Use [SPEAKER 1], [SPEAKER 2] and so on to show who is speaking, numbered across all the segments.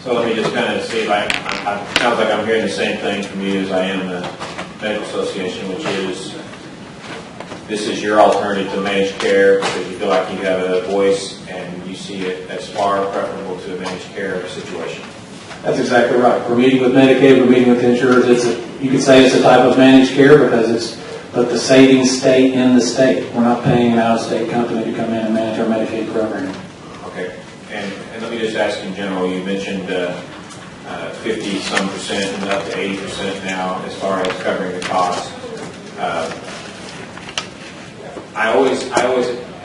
[SPEAKER 1] So let me just kind of see if it sounds like I'm hearing the same thing from you as I am the Medical Association, which is this is your alternative to managed care because you feel like you have a voice and you see it as far preferable to a managed care situation.
[SPEAKER 2] That's exactly right. We're meeting with Medicaid, we're meeting with insurers. You could say it's a type of managed care because but the savings stay in the state. We're not paying an out-of-state company to come in and manage our Medicaid program.
[SPEAKER 1] Okay. And let me just ask in general, you mentioned 50-some% and up to 80% now as far as covering the cost. I always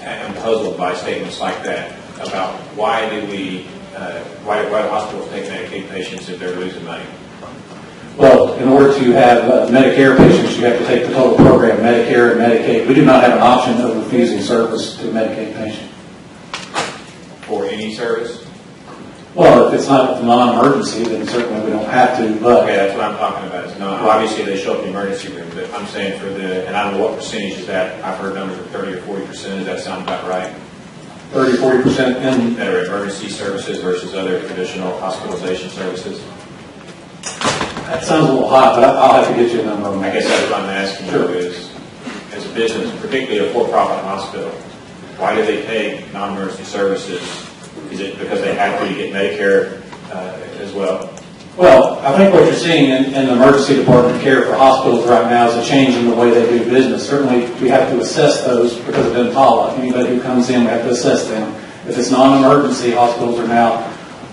[SPEAKER 1] am puzzled by statements like that about why do hospitals take Medicaid patients if they're losing money?
[SPEAKER 2] Well, in order to have Medicare patients, you have to take the total program, Medicare and Medicaid. We do not have an option of refusing service to a Medicaid patient.
[SPEAKER 1] For any service?
[SPEAKER 2] Well, if it's not a non-emergency, then certainly we don't have to. But
[SPEAKER 1] okay, that's what I'm talking about. Obviously, they show up in the emergency room, but I'm saying and I don't know what percentage is that. I've heard numbers of 30 or 40%. Does that sound about right?
[SPEAKER 2] 30, 40% in
[SPEAKER 1] that are emergency services versus other traditional hospitalization services?
[SPEAKER 2] That sounds a little hot, but I'll have to get you a number on that.
[SPEAKER 1] I guess that's what I'm asking you is, as a business, particularly a for-profit hospital, why do they take non-emergency services? Is it because they have to get Medicare as well?
[SPEAKER 2] Well, I think what you're seeing in the emergency department care for hospitals right now is a change in the way they do business. Certainly, we have to assess those because of EMTALA. Anybody who comes in, we have to assess them. If it's non-emergency, hospitals are now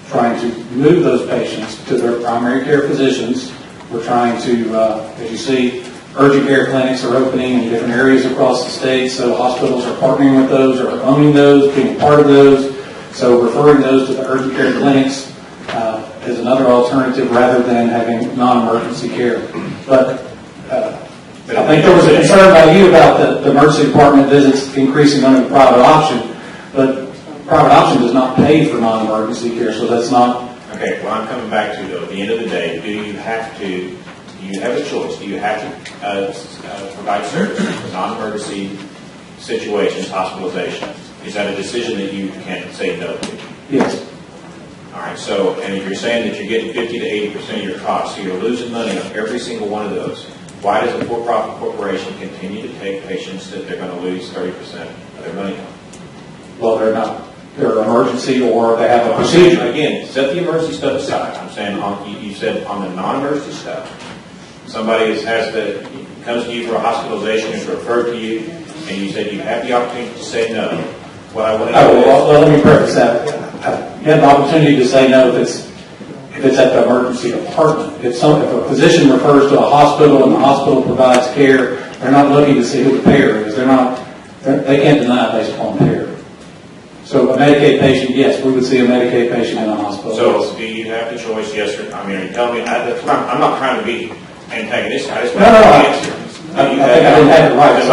[SPEAKER 2] trying to move those patients to their primary care physicians. We're trying to, as you see, urgent care clinics are opening in different areas across the state, so hospitals are partnering with those or owning those, being part of those. So referring those to the urgent care clinics is another alternative rather than having non-emergency care. But I think there was a concern by you about the emergency department visits increasing under the private option, but private option does not pay for non-emergency care, so that's not.
[SPEAKER 1] Okay, well, I'm coming back to, though, at the end of the day, do you have a choice? Do you have to provide service for non-emergency situations, hospitalization? Is that a decision that you can say no to?
[SPEAKER 2] Yes.
[SPEAKER 1] All right, so, and if you're saying that you're getting 50 to 80% of your costs, so you're losing money on every single one of those, why does a for-profit corporation continue to take patients that they're going to lose 30% of their money on?
[SPEAKER 2] Well, they're not. They're emergency or they have a procedure.
[SPEAKER 1] Again, set the emergency stuff aside. I'm saying you said on the non-emergency stuff, somebody comes to you for a hospitalization, is referred to you, and you said you have the opportunity to say no. What I want to know
[SPEAKER 2] well, let me preface that. You have the opportunity to say no if it's at the emergency department. If a physician refers to a hospital and the hospital provides care, they're not looking to see who the payer is. They can't deny it based upon payer. So a Medicaid patient, yes, we would see a Medicaid patient in a hospital.
[SPEAKER 1] So do you have the choice, yes or no? I mean, are you telling me, I'm not trying to be antagonistic. I just want to answer.
[SPEAKER 2] I think I didn't have it right. So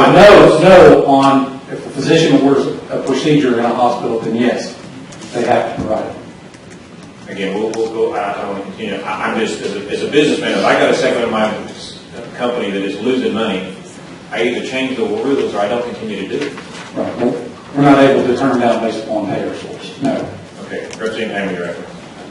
[SPEAKER 2] no on if a physician orders a procedure in a hospital, then yes, they have to provide it.
[SPEAKER 1] Again, we'll go. I don't want to continue. I'm just, as a businessman, if I got a segment of my company that is losing money, I either change the rules or I don't continue to do it.
[SPEAKER 2] Right. We're not able to turn down based upon payer source. No.
[SPEAKER 1] Okay. Representative Hammond, your effort.